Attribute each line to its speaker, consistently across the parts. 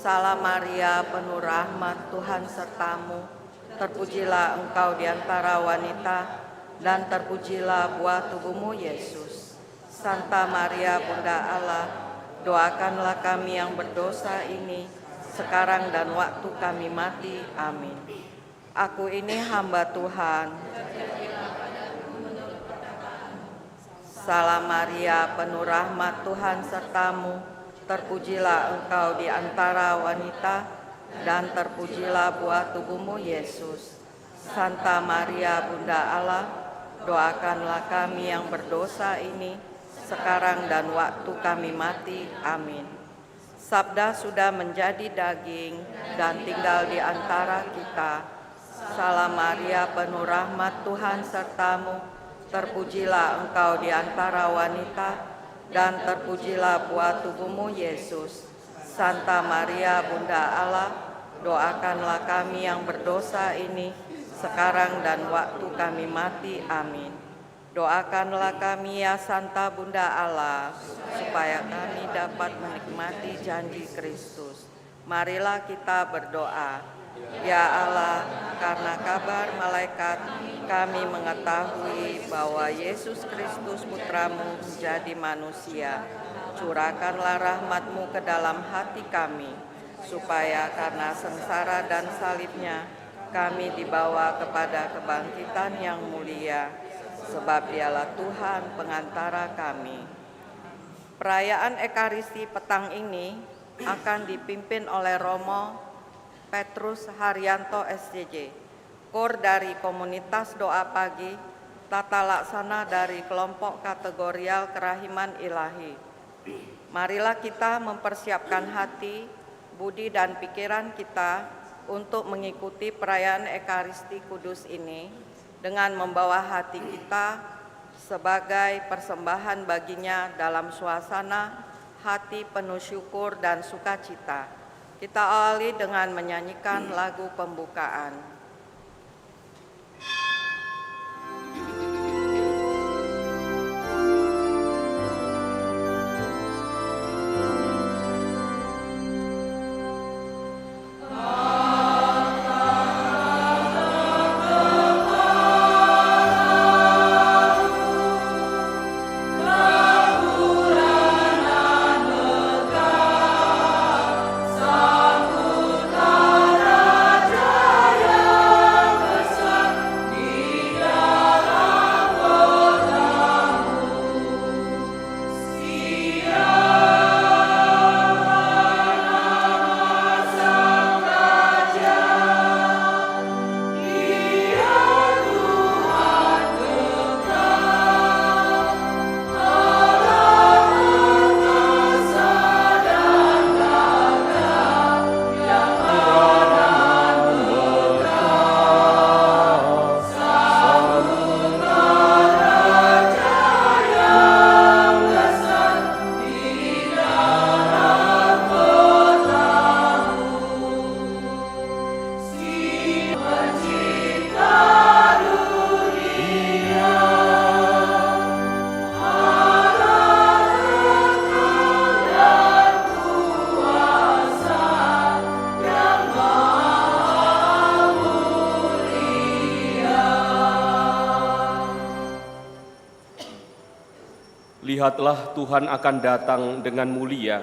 Speaker 1: Salam Maria, penuh rahmat, Tuhan sertamu. Terpujilah engkau di antara wanita, dan terpujilah buah tubuhmu, Yesus. Santa Maria, Bunda Allah, doakanlah kami yang berdosa ini, sekarang dan waktu kami mati. Amin. Aku ini hamba Tuhan. Salam Maria, penuh rahmat, Tuhan sertamu. Terpujilah engkau di antara wanita, dan terpujilah buah tubuhmu, Yesus. Santa Maria, Bunda Allah, doakanlah kami yang berdosa ini, sekarang dan waktu kami mati. Amin. Sabda sudah menjadi daging dan tinggal di antara kita. Salam Maria, penuh rahmat, Tuhan sertamu. Terpujilah engkau di antara wanita, dan terpujilah buah tubuhmu, Yesus. Santa Maria, Bunda Allah, doakanlah kami yang berdosa ini, sekarang dan waktu kami mati. Amin. Doakanlah kami ya Santa Bunda Allah, supaya kami dapat menikmati janji Kristus. Marilah kita berdoa. Ya Allah, karena kabar malaikat, kami mengetahui bahwa Yesus Kristus Putramu menjadi manusia. Curahkanlah rahmat-Mu ke dalam hati kami, supaya karena sengsara dan salibnya, kami dibawa kepada kebangkitan yang mulia, sebab Dialah Tuhan pengantara kami. Perayaan Ekaristi petang ini akan dipimpin oleh Romo Petrus Haryanto SJJ, Kor dari Komunitas Doa Pagi, Tata Laksana dari Kelompok Kategorial Kerahiman Ilahi. Marilah kita mempersiapkan hati, budi dan pikiran kita untuk mengikuti perayaan Ekaristi Kudus ini dengan membawa hati kita sebagai persembahan baginya dalam suasana hati penuh syukur dan sukacita. Kita awali dengan menyanyikan lagu pembukaan.
Speaker 2: Lihatlah Tuhan akan datang dengan mulia,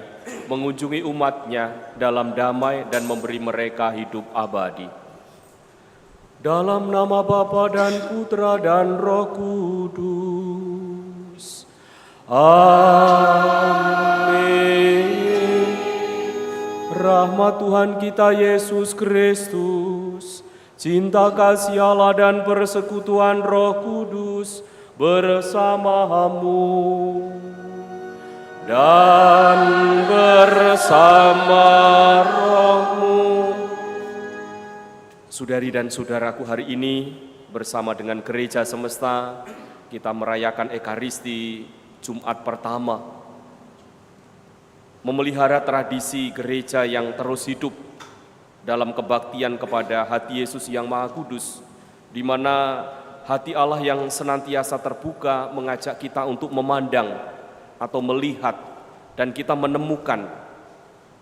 Speaker 2: mengunjungi umat-Nya dalam damai dan memberi mereka hidup abadi. Dalam nama Bapa dan Putra dan Roh Kudus. Amin. Rahmat Tuhan kita Yesus Kristus, cinta kasih Allah dan persekutuan Roh Kudus bersamamu dan bersama rohmu. Saudari dan saudaraku, hari ini bersama dengan gereja semesta kita merayakan Ekaristi Jumat pertama, memelihara tradisi gereja yang terus hidup dalam kebaktian kepada hati Yesus yang Maha Kudus, di mana hati Allah yang senantiasa terbuka mengajak kita untuk memandang atau melihat dan kita menemukan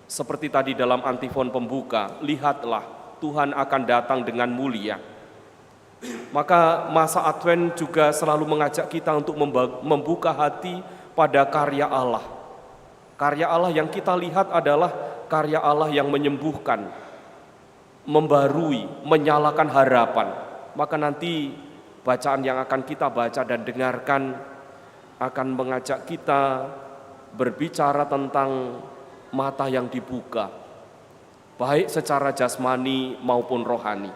Speaker 2: Seperti tadi dalam antifon pembuka, lihatlah Tuhan akan datang dengan mulia. Maka masa Advent juga selalu mengajak kita untuk membuka hati pada karya Allah. Karya Allah yang kita lihat adalah karya Allah yang menyembuhkan, membarui, menyalakan harapan. Maka nanti bacaan yang akan kita baca dan dengarkan akan mengajak kita berbicara tentang mata yang dibuka, baik secara jasmani maupun rohani.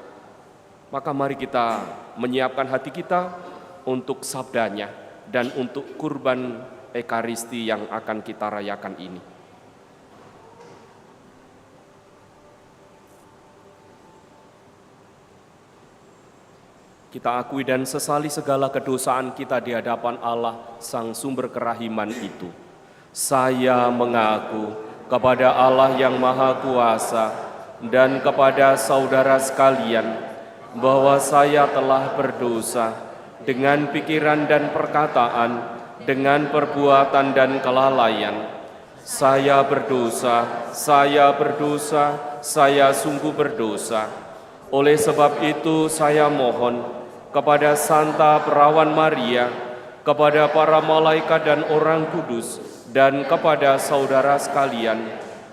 Speaker 2: Maka mari kita menyiapkan hati kita untuk sabdanya dan untuk kurban Ekaristi yang akan kita rayakan ini. Kita akui dan sesali segala kedosaan kita di hadapan Allah, Sang Sumber Kerahiman itu. Saya mengaku kepada Allah yang Maha Kuasa dan kepada saudara sekalian bahwa saya telah berdosa dengan pikiran dan perkataan, dengan perbuatan dan kelalaian. Saya berdosa, saya sungguh berdosa. Oleh sebab itu saya mohon kepada Santa Perawan Maria, kepada para malaikat dan orang kudus, dan kepada saudara sekalian,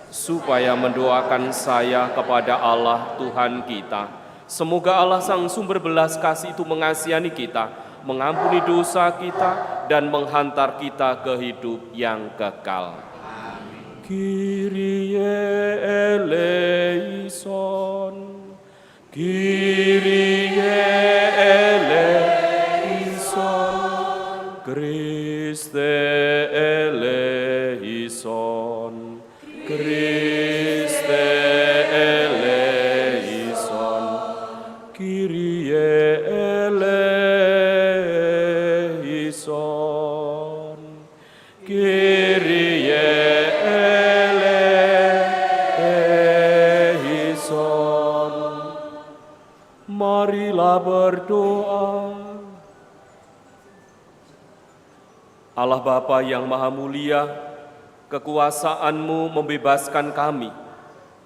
Speaker 2: supaya mendoakan saya kepada Allah Tuhan kita. Semoga Allah Sang Sumber Belas Kasih itu mengasihani kita, mengampuni dosa kita, dan menghantar kita ke hidup yang kekal. Kyrie eleison, Kyrie eleison, Christe eleison, Christe eleison, Kyrie eleison, Kyrie eleison. Marilah berdoa. Allah Bapa yang Maha Mulia, kekuasaan-Mu membebaskan kami.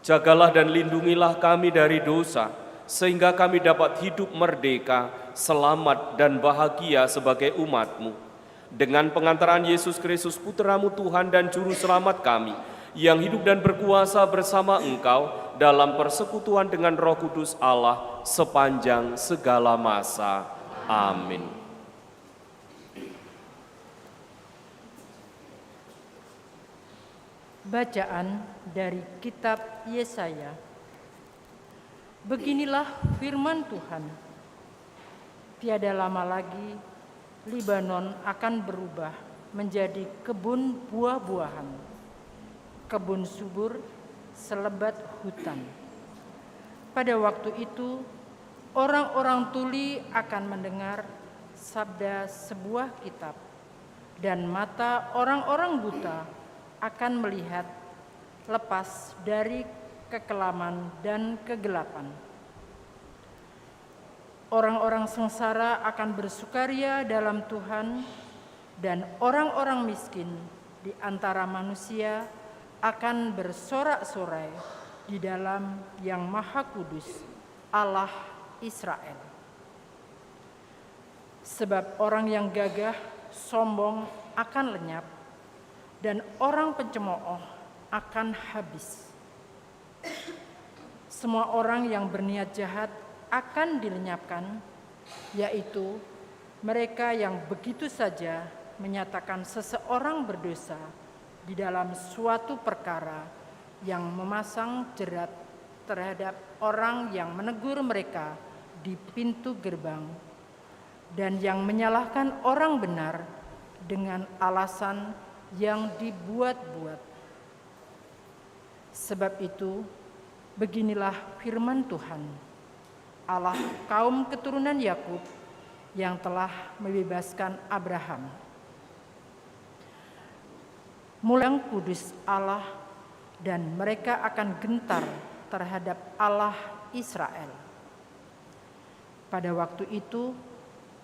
Speaker 2: Jagalah dan lindungilah kami dari dosa, sehingga kami dapat hidup merdeka, selamat dan bahagia sebagai umat-Mu. Dengan pengantaran Yesus Kristus, Putra-Mu Tuhan dan Juru Selamat kami, yang hidup dan berkuasa bersama Engkau dalam persekutuan dengan Roh Kudus Allah sepanjang segala masa. Amin.
Speaker 3: Bacaan dari kitab Yesaya. Beginilah firman Tuhan. Tiada lama lagi Libanon akan berubah menjadi kebun buah-buahan, kebun subur selebat hutan. Pada waktu itu orang-orang tuli akan mendengar sabda sebuah kitab, dan mata orang-orang buta akan melihat lepas dari kekelaman dan kegelapan. Orang-orang sengsara akan bersukaria dalam Tuhan, dan orang-orang miskin di antara manusia akan bersorak-sorai di dalam Yang Maha Kudus, Allah Israel. Sebab orang yang gagah, sombong akan lenyap, dan orang pencemooh akan habis. Semua orang yang berniat jahat akan dilenyapkan, yaitu mereka yang begitu saja menyatakan seseorang berdosa di dalam suatu perkara, yang memasang jerat terhadap orang yang menegur mereka di pintu gerbang, dan yang menyalahkan orang benar dengan alasan yang dibuat-buat. Sebab itu, beginilah firman Tuhan, Allah kaum keturunan Yakub yang telah membebaskan Abraham. Mulai kudus Allah, dan mereka akan gentar terhadap Allah Israel. Pada waktu itu,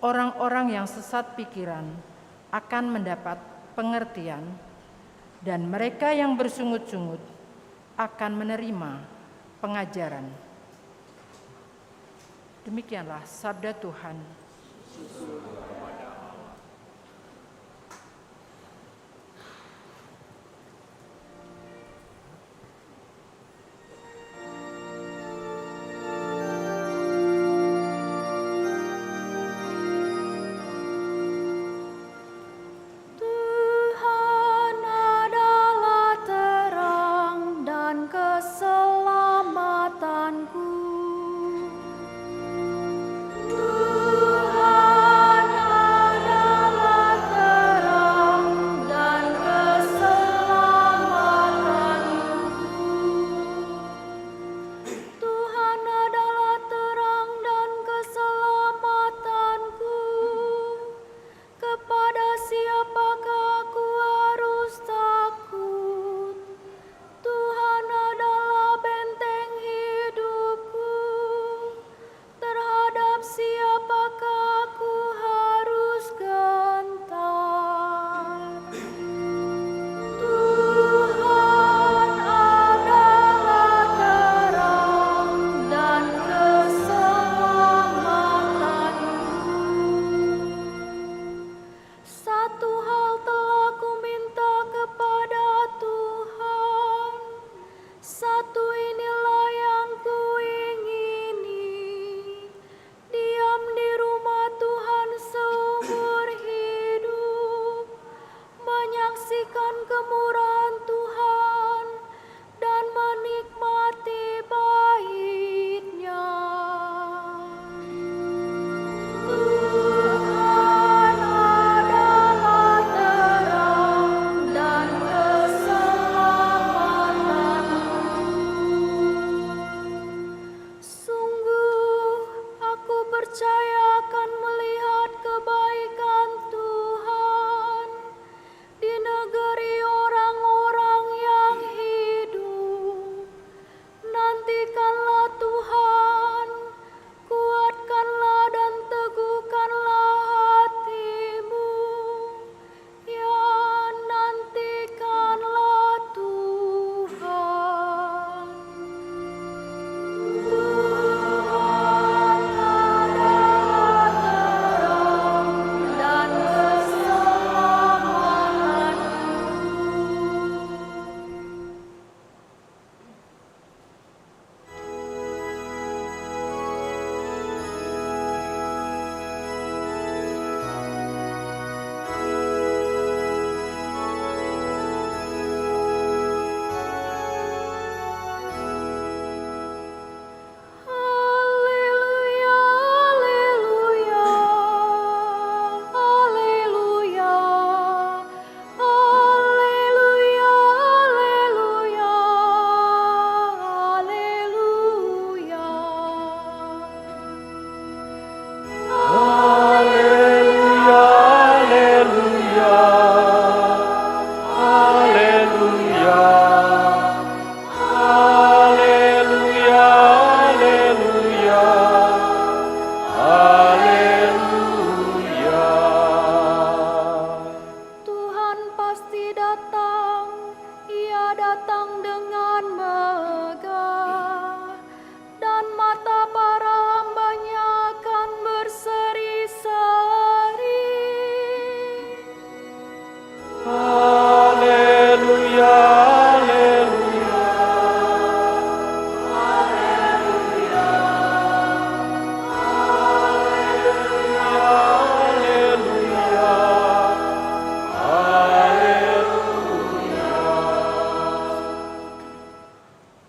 Speaker 3: orang-orang yang sesat pikiran akan mendapat pengertian, dan mereka yang bersungut-sungut akan menerima pengajaran. Demikianlah sabda Tuhan.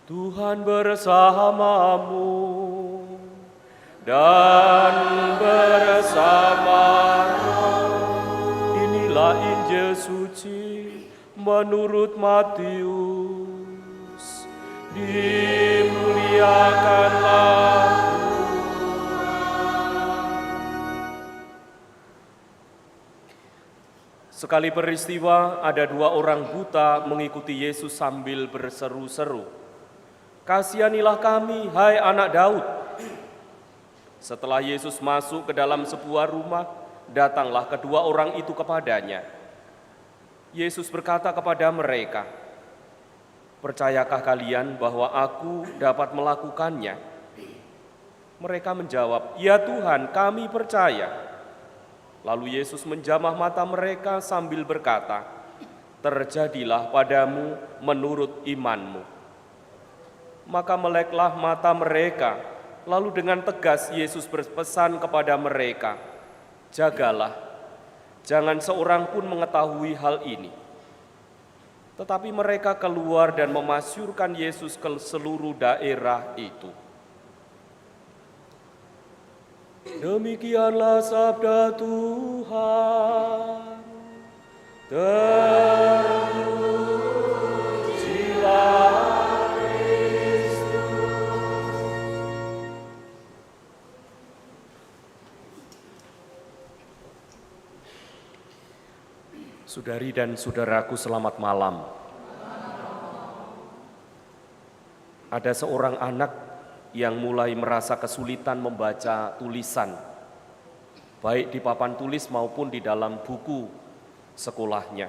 Speaker 2: Tuhan bersamamu dan bersamamu. Inilah Injil suci menurut Matius. Dimuliakanlah Sekali peristiwa, ada dua orang buta mengikuti Yesus sambil berseru-seru, "Kasihanilah kami, hai anak Daud." Setelah Yesus masuk ke dalam sebuah rumah, datanglah kedua orang itu kepadanya. Yesus berkata kepada mereka, percayakah kalian bahwa aku dapat melakukannya?" Mereka menjawab, "Ya Tuhan, kami percaya." Lalu Yesus menjamah mata mereka sambil berkata, "Terjadilah padamu menurut imanmu." Maka meleklah mata mereka, lalu dengan tegas Yesus berpesan kepada mereka, "Jagalah, jangan seorang pun mengetahui hal ini." Tetapi mereka keluar dan memasyurkan Yesus ke seluruh daerah itu. Demikianlah sabda Tuhan. Terpujilah Kristus. Saudari dan saudaraku, selamat malam. Ada seorang anak yang mulai merasa kesulitan membaca tulisan, baik di papan tulis maupun di dalam buku sekolahnya.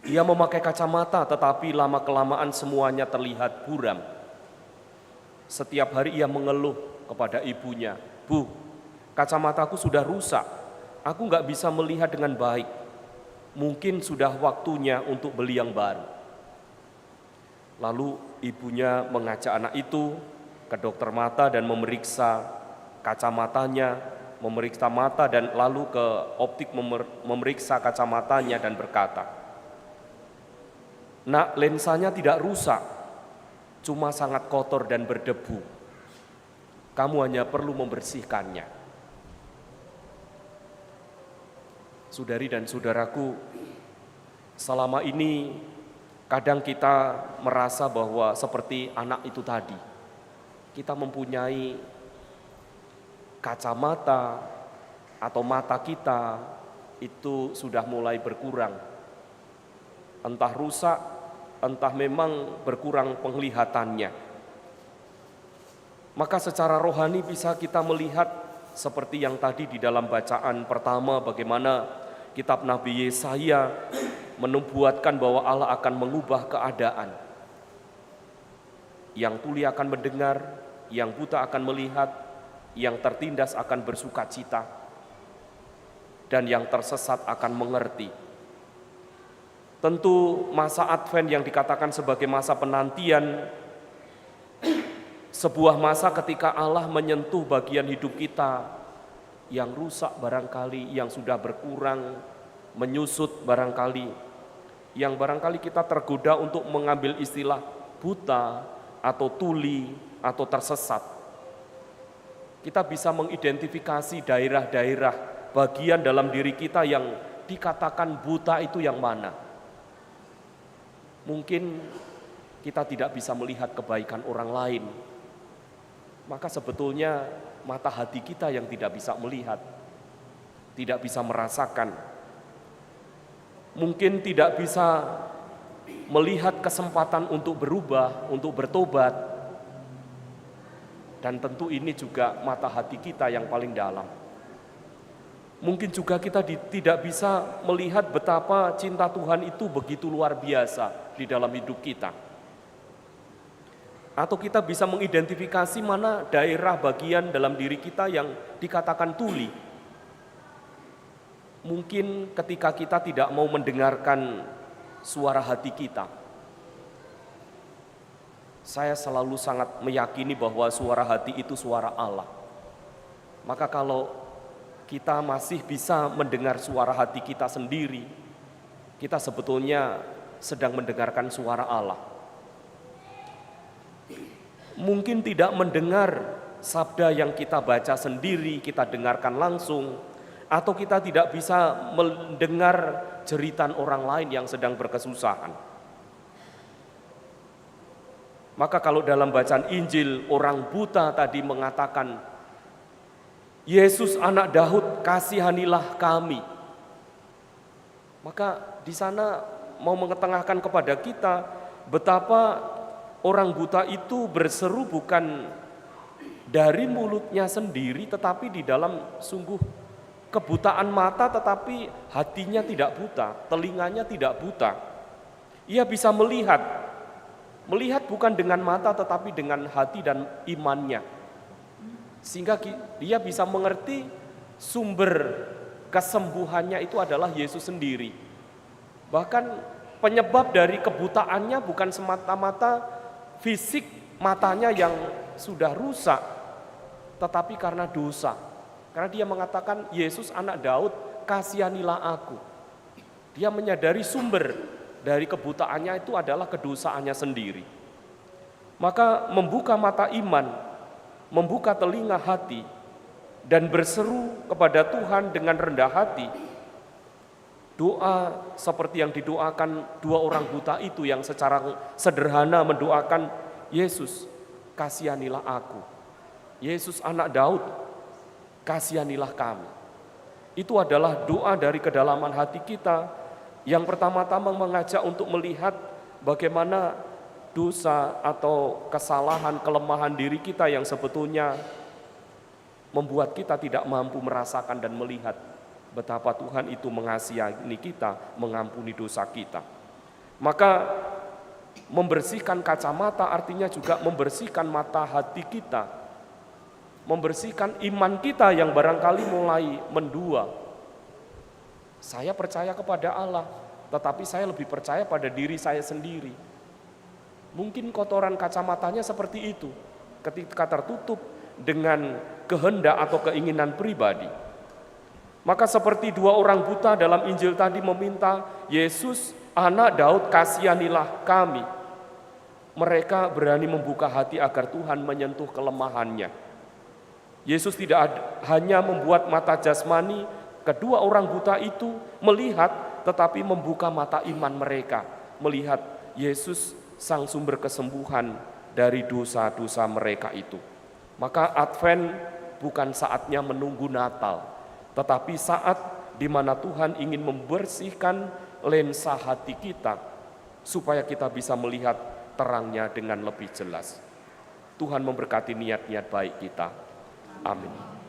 Speaker 2: Ia memakai kacamata, tetapi lama-kelamaan semuanya terlihat buram. Setiap hari ia mengeluh kepada ibunya, "Bu, kacamataku sudah rusak, aku nggak bisa melihat dengan baik. Mungkin sudah waktunya untuk beli yang baru." Lalu ibunya mengajak anak itu ke dokter mata dan memeriksa kacamatanya, memeriksa mata, dan lalu ke optik memeriksa kacamatanya dan berkata, "Nak, lensanya tidak rusak, cuma sangat kotor dan berdebu. Kamu hanya perlu membersihkannya." Saudari dan saudaraku, selama ini kadang kita merasa bahwa seperti anak itu tadi, kita mempunyai kacamata atau mata kita itu sudah mulai berkurang. Entah rusak, entah memang berkurang penglihatannya. Maka secara rohani bisa kita melihat seperti yang tadi di dalam bacaan pertama, bagaimana kitab Nabi Yesaya menubuatkan bahwa Allah akan mengubah keadaan. Yang tuli akan mendengar, yang buta akan melihat, yang tertindas akan bersukacita, dan yang tersesat akan mengerti. Tentu masa Advent yang dikatakan sebagai masa penantian, sebuah masa ketika Allah menyentuh bagian hidup kita yang rusak barangkali, yang sudah berkurang, menyusut barangkali, yang barangkali kita tergoda untuk mengambil istilah buta, atau tuli, atau tersesat. Kita bisa mengidentifikasi daerah-daerah bagian dalam diri kita yang dikatakan buta itu yang mana. Mungkin kita tidak bisa melihat kebaikan orang lain, maka sebetulnya mata hati kita yang tidak bisa melihat, tidak bisa merasakan. Mungkin tidak bisa melihat kesempatan untuk berubah, untuk bertobat. Dan tentu ini juga mata hati kita yang paling dalam. Mungkin juga kita tidak bisa melihat betapa cinta Tuhan itu begitu luar biasa di dalam hidup kita. Atau kita bisa mengidentifikasi mana daerah bagian dalam diri kita yang dikatakan tuli. Mungkin ketika kita tidak mau mendengarkan suara hati kita. Saya selalu sangat meyakini bahwa suara hati itu suara Allah. Maka kalau kita masih bisa mendengar suara hati kita sendiri, kita sebetulnya sedang mendengarkan suara Allah. Mungkin tidak mendengar sabda yang kita baca sendiri, kita dengarkan langsung, atau kita tidak bisa mendengar jeritan orang lain yang sedang berkesusahan. Maka kalau dalam bacaan Injil, orang buta tadi mengatakan, "Yesus anak Daud, kasihanilah kami." Maka di sana mau mengetengahkan kepada kita betapa orang buta itu berseru bukan dari mulutnya sendiri, tetapi di dalam sungguh kebutaan mata, tetapi hatinya tidak buta, telinganya tidak buta. Ia bisa melihat Melihat bukan dengan mata tetapi dengan hati dan imannya. Sehingga dia bisa mengerti sumber kesembuhannya itu adalah Yesus sendiri. Bahkan penyebab dari kebutaannya bukan semata-mata fisik matanya yang sudah rusak, tetapi karena dosa. Karena dia mengatakan, Yesus anak Daud, kasihanilah aku. Dia menyadari sumber dari kebutaannya itu adalah kedosaannya sendiri. Maka membuka mata iman, membuka telinga hati, dan berseru kepada Tuhan dengan rendah hati. Doa seperti yang didoakan dua orang buta itu yang secara sederhana mendoakan, Yesus, kasihanilah aku. Yesus anak Daud, kasihanilah kami. Itu adalah doa dari kedalaman hati kita yang pertama-tama mengajak untuk melihat bagaimana dosa atau kesalahan, kelemahan diri kita yang sebetulnya membuat kita tidak mampu merasakan dan melihat betapa Tuhan itu mengasihani kita, mengampuni dosa kita. Maka membersihkan kacamata artinya juga membersihkan mata hati kita, membersihkan iman kita yang barangkali mulai mendua. Saya percaya kepada Allah, tetapi saya lebih percaya pada diri saya sendiri. Mungkin kotoran kacamatanya seperti itu, ketika tertutup dengan kehendak atau keinginan pribadi. Maka seperti dua orang buta dalam Injil tadi meminta, Yesus anak Daud, kasihanilah kami. Mereka berani membuka hati agar Tuhan menyentuh kelemahannya. Yesus tidak hanya membuat mata jasmani kedua orang buta itu melihat, tetapi membuka mata iman mereka, melihat Yesus sang sumber kesembuhan dari dosa-dosa mereka itu. Maka Advent bukan saatnya menunggu Natal, tetapi saat di mana Tuhan ingin membersihkan lensa hati kita, supaya kita bisa melihat terangnya dengan lebih jelas. Tuhan memberkati niat-niat baik kita. Amin.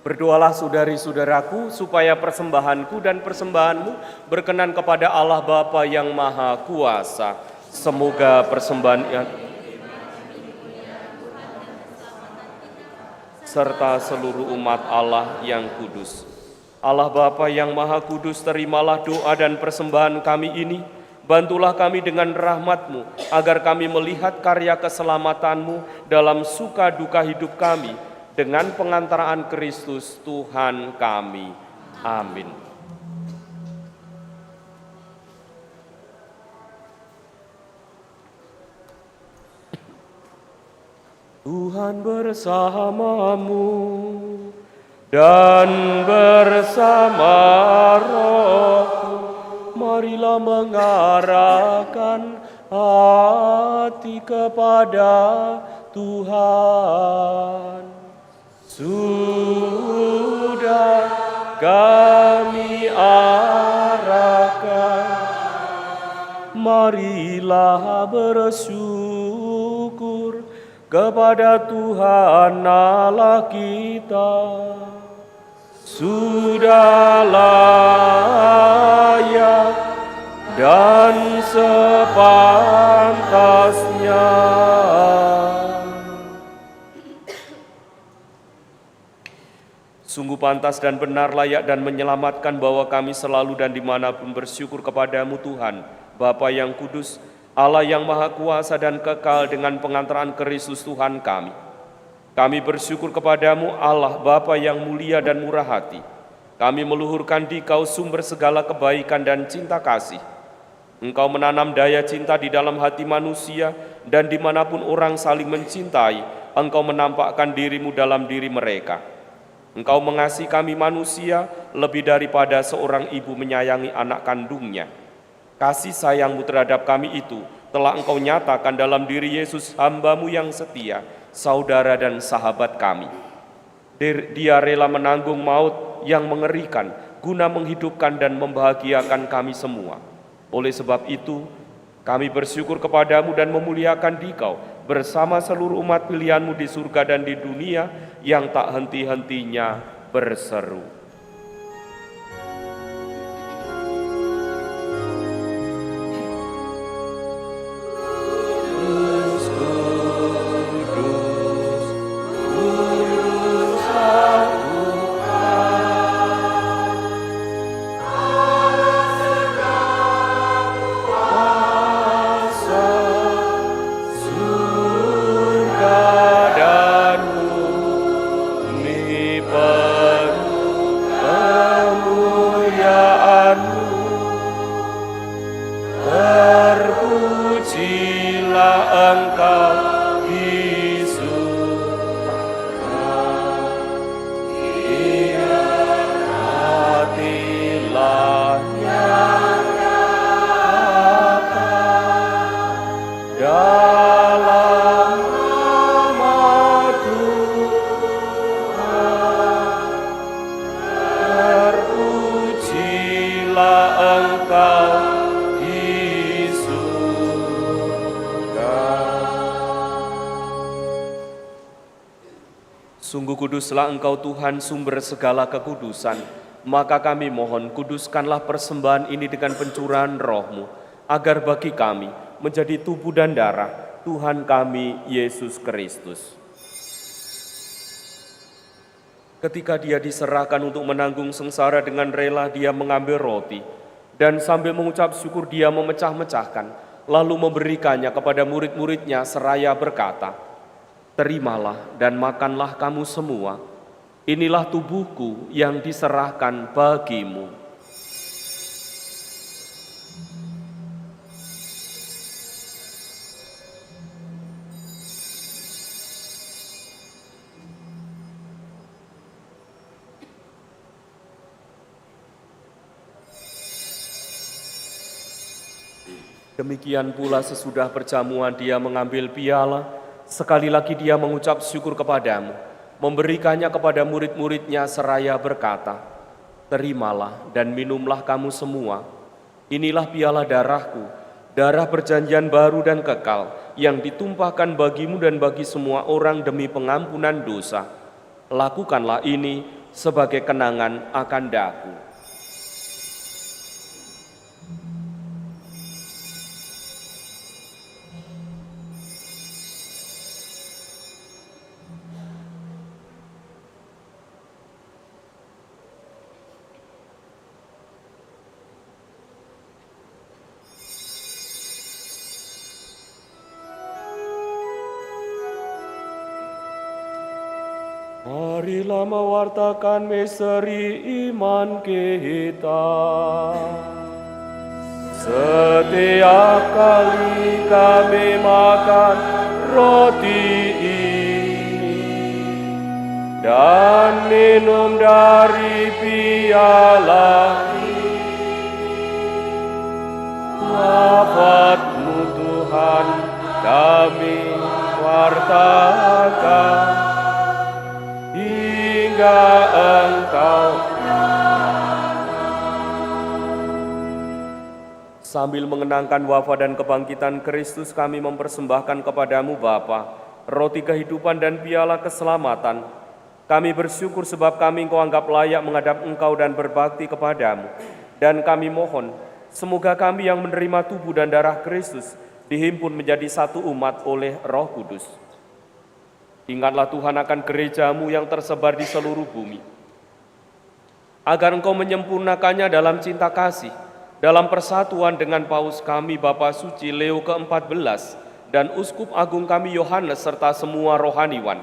Speaker 2: Berdoalah saudari-saudaraku supaya persembahanku dan persembahanmu berkenan kepada Allah Bapa yang Maha Kuasa. Semoga persembahan serta seluruh umat Allah yang kudus. Allah Bapa yang Maha Kudus, terimalah doa dan persembahan kami ini. Bantulah kami dengan rahmat-Mu agar kami melihat karya keselamatan-Mu dalam suka duka hidup kami, dengan pengantaraan Kristus Tuhan kami. Amin. Tuhan bersamamu dan bersama rohmu. Mari marilah mengarahkan hati kepada Tuhan. Sudah kami arahkan, marilah bersyukur kepada Tuhan Allah kita. Sudah layak dan sepantasnya. Sungguh pantas dan benar, layak dan menyelamatkan bahwa kami selalu dan dimanapun bersyukur kepadamu Tuhan, Bapa yang kudus, Allah yang maha kuasa dan kekal dengan pengantaran Kristus Tuhan kami. Kami bersyukur kepadamu Allah Bapa yang mulia dan murah hati. Kami meluhurkan Dikau sumber segala kebaikan dan cinta kasih. Engkau menanam daya cinta di dalam hati manusia, dan dimanapun orang saling mencintai, Engkau menampakkan dirimu dalam diri mereka. Engkau mengasihi kami manusia lebih daripada seorang ibu menyayangi anak kandungnya. Kasih sayangmu terhadap kami itu telah Engkau nyatakan dalam diri Yesus hamba-Mu yang setia, saudara dan sahabat kami. Dia rela menanggung maut yang mengerikan guna menghidupkan dan membahagiakan kami semua. Oleh sebab itu, kami bersyukur kepadamu dan memuliakan Dikau bersama seluruh umat pilihan-Mu di surga dan di dunia yang tak henti-hentinya berseru. Sungguh kuduslah Engkau Tuhan, sumber segala kekudusan. Maka kami mohon, kuduskanlah persembahan ini dengan pencurahan Roh-Mu, agar bagi kami menjadi tubuh dan darah Tuhan kami Yesus Kristus. Ketika Dia diserahkan untuk menanggung sengsara dengan rela, Dia mengambil roti, dan sambil mengucap syukur Dia memecah-mecahkan, lalu memberikannya kepada murid-muridnya seraya berkata, "Terimalah dan makanlah kamu semua, inilah tubuhku yang diserahkan bagimu." Demikian pula sesudah perjamuan Dia mengambil piala, sekali lagi Dia mengucap syukur kepadamu, memberikannya kepada murid-muridnya seraya berkata, "Terimalah dan minumlah kamu semua, inilah piala darahku, darah perjanjian baru dan kekal, yang ditumpahkan bagimu dan bagi semua orang demi pengampunan dosa. Lakukanlah ini sebagai kenangan akan daku." Marilah mewartakan misteri iman kita. Setiap kali kami makan roti ini dan minum dari piala ini, kami wartakan hingga Engkau. Sambil mengenangkan wafat dan kebangkitan Kristus, kami mempersembahkan kepadamu Bapa, roti kehidupan dan piala keselamatan. Kami bersyukur sebab kami Engkau anggap layak menghadap Engkau dan berbakti kepadamu. Dan kami mohon, semoga kami yang menerima tubuh dan darah Kristus dihimpun menjadi satu umat oleh Roh Kudus. Ingatlah Tuhan akan gerejamu yang tersebar di seluruh bumi, agar Engkau menyempurnakannya dalam cinta kasih, dalam persatuan dengan Paus kami Bapa Suci Leo ke-14 dan Uskup Agung kami Yohanes serta semua rohaniwan.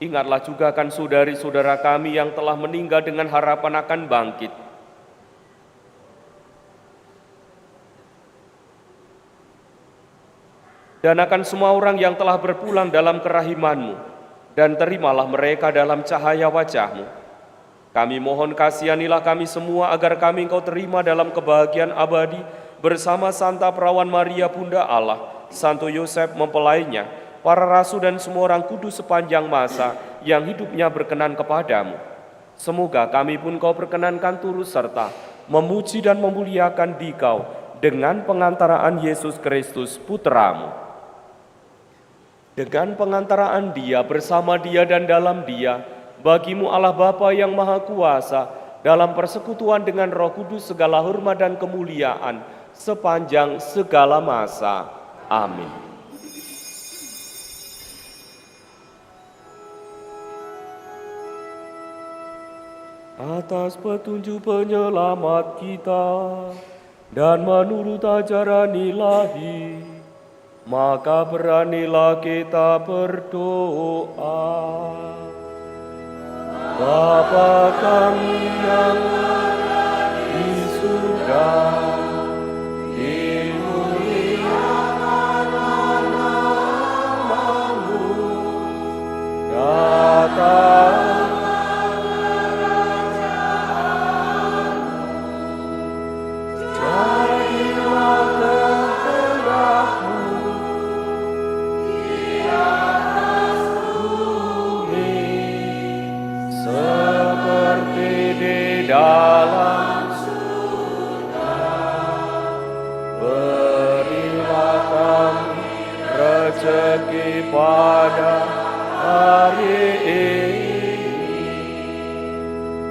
Speaker 2: Ingatlah juga akan saudari-saudara kami yang telah meninggal dengan harapan akan bangkit. Dan akan semua orang yang telah berpulang dalam kerahiman-Mu, dan terimalah mereka dalam cahaya wajah-Mu. Kami mohon kasihanilah kami semua agar kami Engkau terima dalam kebahagiaan abadi bersama Santa Perawan Maria Bunda Allah, Santo Yosef mempelainya, para rasul dan semua orang kudus sepanjang masa yang hidupnya berkenan kepadamu. Semoga kami pun Kau perkenankan turut serta memuji dan memuliakan Dikau dengan pengantaraan Yesus Kristus Putra-Mu. Dengan pengantaraan Dia, bersama Dia dan dalam Dia, Bagimu Allah Bapa yang Maha Kuasa, dalam persekutuan dengan Roh Kudus segala hormat dan kemuliaan sepanjang segala masa. Amin. Atas petunjuk penyelamat kita dan menurut ajaran ilahi, maka beranilah kita berdoa. Bapa kami yang di surga, dimuliakan nama-Mu, datang kerajaan-Mu, jadilah kehendak-Mu di atas bumi seperti di dalam surga. Berilah kami rezeki pada hari ini,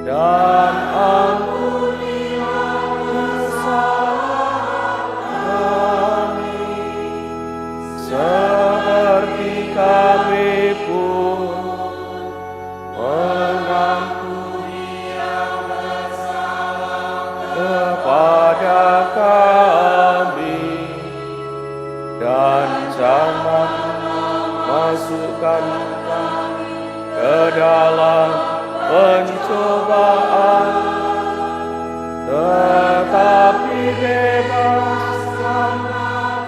Speaker 2: dan ampunilah kesalahan kami, seperti kami pun mengampuni yang bersalah kepada kami, dan jangan masukkan kami ke dalam pencobaan, tetapi bebaskan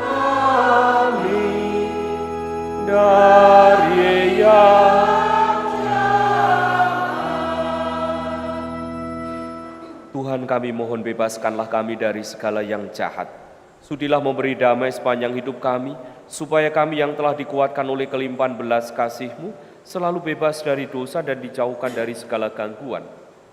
Speaker 2: kami dari yang Tuhan, kami mohon bebaskanlah kami dari segala yang jahat. Sudilah memberi damai sepanjang hidup kami, supaya kami yang telah dikuatkan oleh kelimpahan belas kasih-Mu selalu bebas dari dosa dan dijauhkan dari segala gangguan,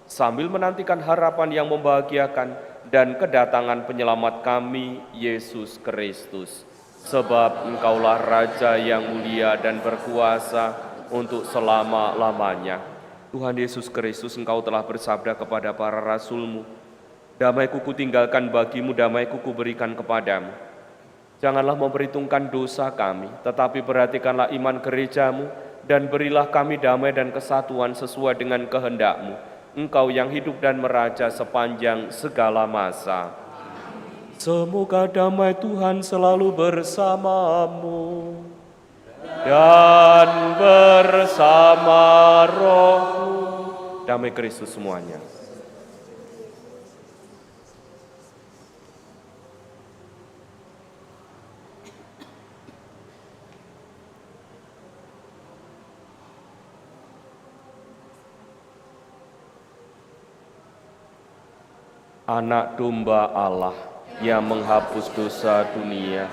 Speaker 2: sambil menantikan harapan yang membahagiakan dan kedatangan penyelamat kami, Yesus Kristus. Sebab Engkaulah Raja yang mulia dan berkuasa untuk selama-lamanya. Tuhan Yesus Kristus, Engkau telah bersabda kepada para rasul-Mu, damai-Ku kutinggalkan bagimu, damai-Ku kuberikan kepadamu. Janganlah memperhitungkan dosa kami, tetapi perhatikanlah iman gereja-Mu, dan berilah kami damai dan kesatuan sesuai dengan kehendak-Mu, Engkau yang hidup dan meraja sepanjang segala masa. Semoga damai Tuhan selalu bersamamu dan bersama rohmu. Damai Kristus semuanya. Anak domba Allah yang menghapus dosa dunia,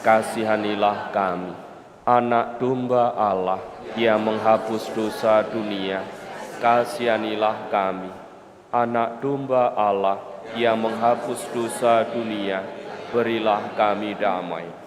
Speaker 2: kasihanilah kami. Anak domba Allah yang menghapus dosa dunia, kasihanilah kami. Anak domba Allah yang menghapus dosa dunia, berilah kami damai.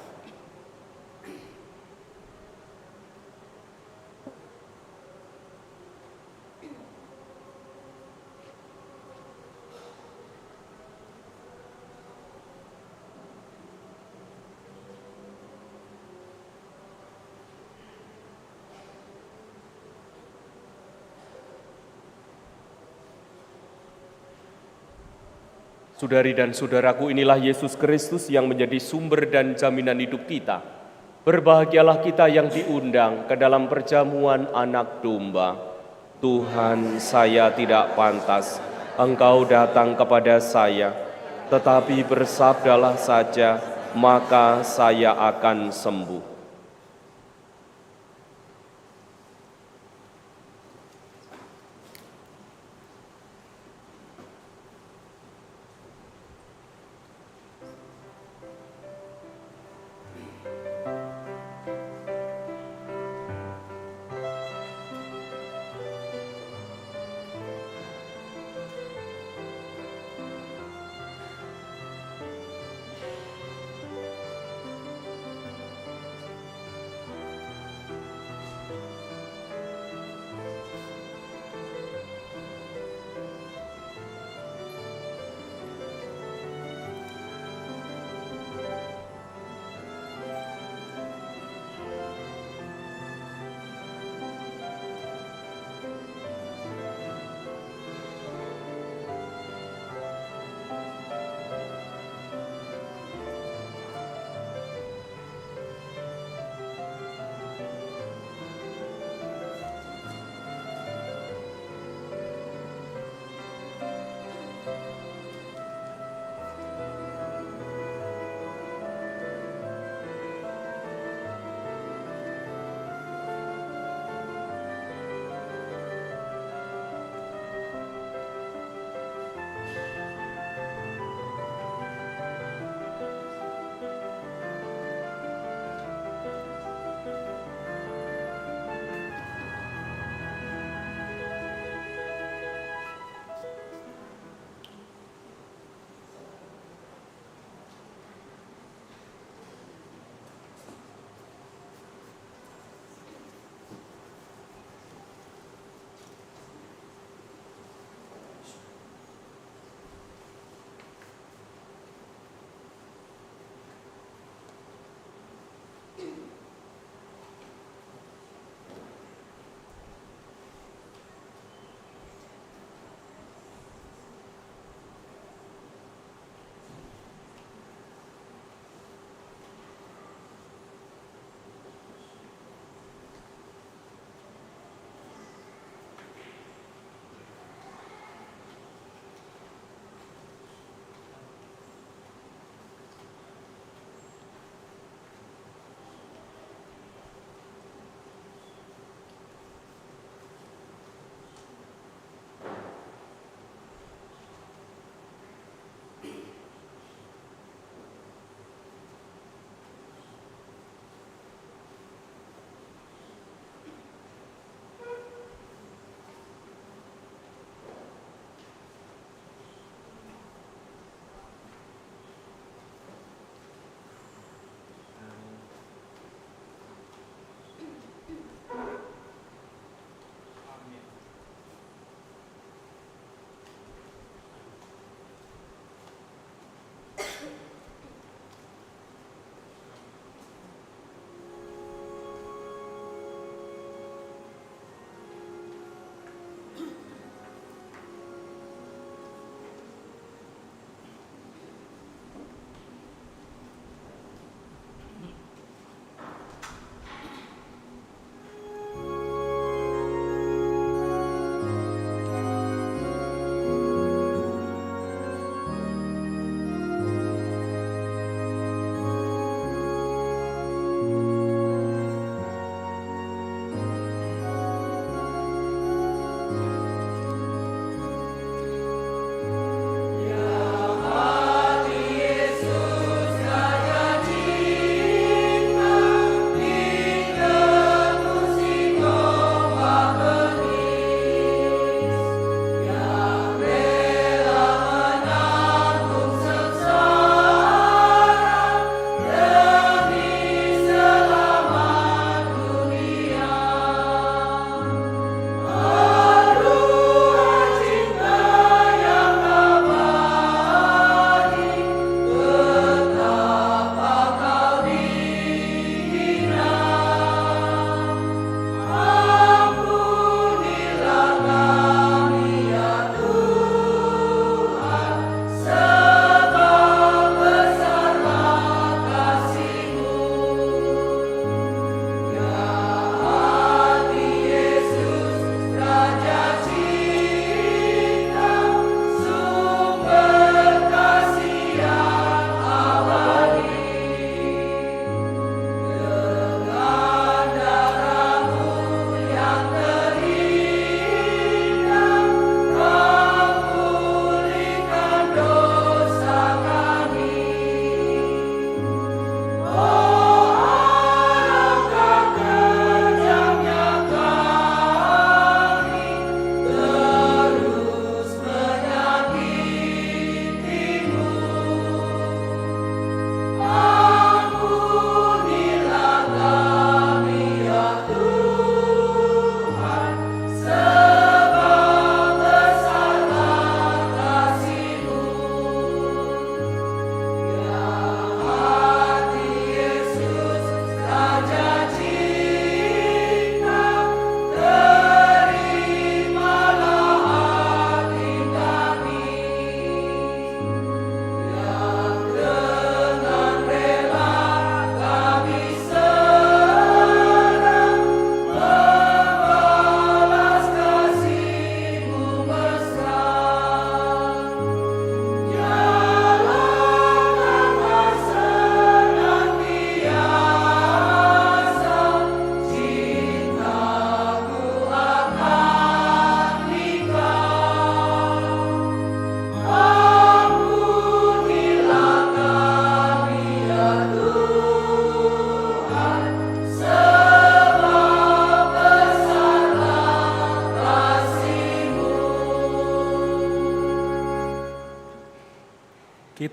Speaker 2: Saudari dan saudaraku, inilah Yesus Kristus yang menjadi sumber dan jaminan hidup kita. Berbahagialah kita yang diundang ke dalam perjamuan Anak Domba. Tuhan, saya tidak pantas Engkau datang kepada saya, tetapi bersabdalah saja, maka saya akan sembuh.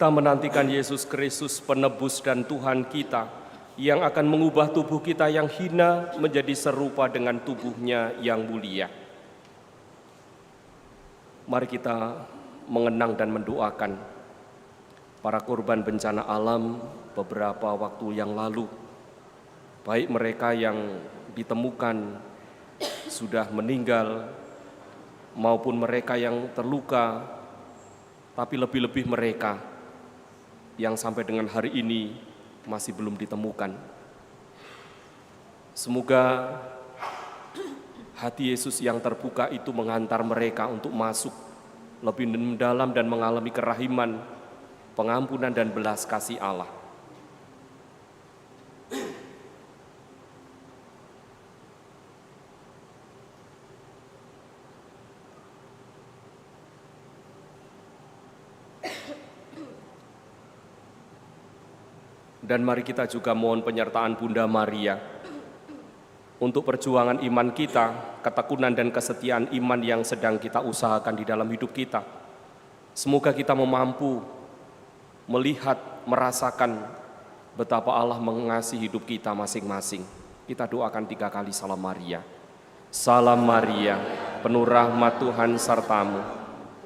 Speaker 2: Kita menantikan Yesus Kristus penebus dan Tuhan kita yang akan mengubah tubuh kita yang hina menjadi serupa dengan tubuhnya yang mulia. Mari kita mengenang dan mendoakan para korban bencana alam beberapa waktu yang lalu, baik mereka yang ditemukan sudah meninggal maupun mereka yang terluka, tapi lebih-lebih mereka yang sampai dengan hari ini masih belum ditemukan. Semoga hati Yesus yang terbuka itu mengantar mereka untuk masuk lebih mendalam dan mengalami kerahiman, pengampunan dan belas kasih Allah. Dan mari kita juga mohon penyertaan Bunda Maria untuk perjuangan iman kita, ketekunan dan kesetiaan iman yang sedang kita usahakan di dalam hidup kita. Semoga kita mampu melihat, merasakan betapa Allah mengasihi hidup kita masing-masing. Kita doakan 3 kali Salam Maria. Salam Maria, penuh rahmat Tuhan sertamu,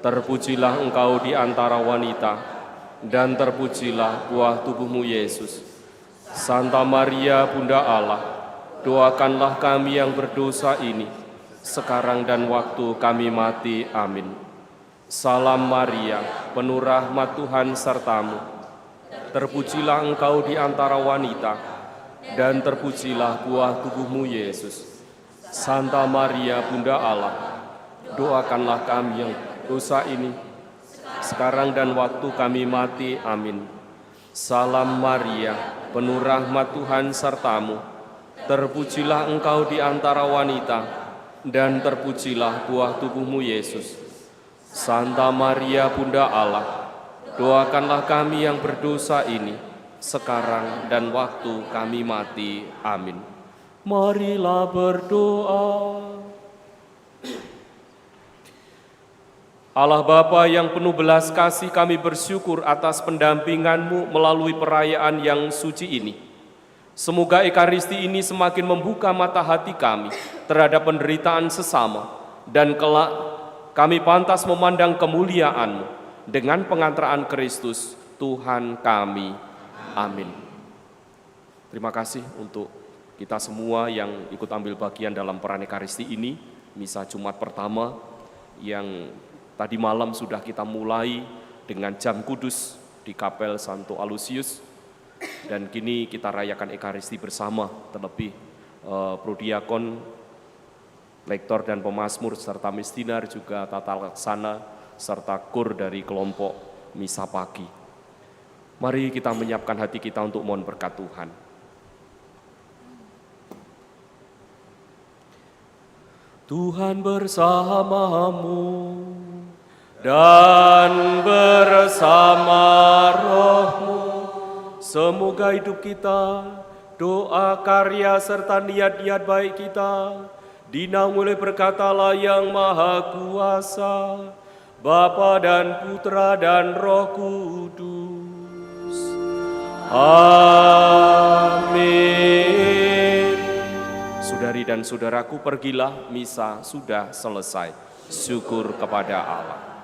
Speaker 2: terpujilah engkau di antara wanita, dan terpujilah buah tubuhmu Yesus. Santa Maria Bunda Allah, doakanlah kami yang berdosa ini, sekarang dan waktu kami mati. Amin. Salam Maria, penuh rahmat Tuhan sertamu, terpujilah engkau di antara wanita, dan terpujilah buah tubuhmu Yesus. Santa Maria Bunda Allah, doakanlah kami yang dosa ini, sekarang dan waktu kami mati. Amin. Salam Maria, penuh rahmat Tuhan sertamu, terpujilah engkau di antara wanita, dan terpujilah buah tubuhmu Yesus. Santa Maria Bunda Allah, doakanlah kami yang berdosa ini, sekarang dan waktu kami mati. Amin. Marilah berdoa. Allah Bapa yang penuh belas kasih, kami bersyukur atas pendampingan-Mu melalui perayaan yang suci ini. Semoga Ekaristi ini semakin membuka mata hati kami terhadap penderitaan sesama, dan kelak kami pantas memandang kemuliaan-Mu dengan pengantaraan Kristus Tuhan kami. Amin. Terima kasih untuk kita semua yang ikut ambil bagian dalam peran Ekaristi ini, Misa Jumat pertama yang tadi malam sudah kita mulai dengan jam kudus di Kapel Santo Alusius, dan kini kita rayakan Ekaristi bersama, terlebih Prodiakon, Lektor dan Pemasmur, serta Misdinar, juga Tata Laksana, serta Kur dari kelompok Misa Pagi. Mari kita menyiapkan hati kita untuk mohon berkat Tuhan. Tuhan bersamamu dan bersama rohmu. Semoga hidup kita, doa, karya, serta niat-niat baik kita dinaungi oleh berkat Allah yang Maha Kuasa, Bapa dan Putra dan Roh Kudus. Amin. Saudari dan saudaraku, pergilah, misa sudah selesai. Syukur kepada Allah.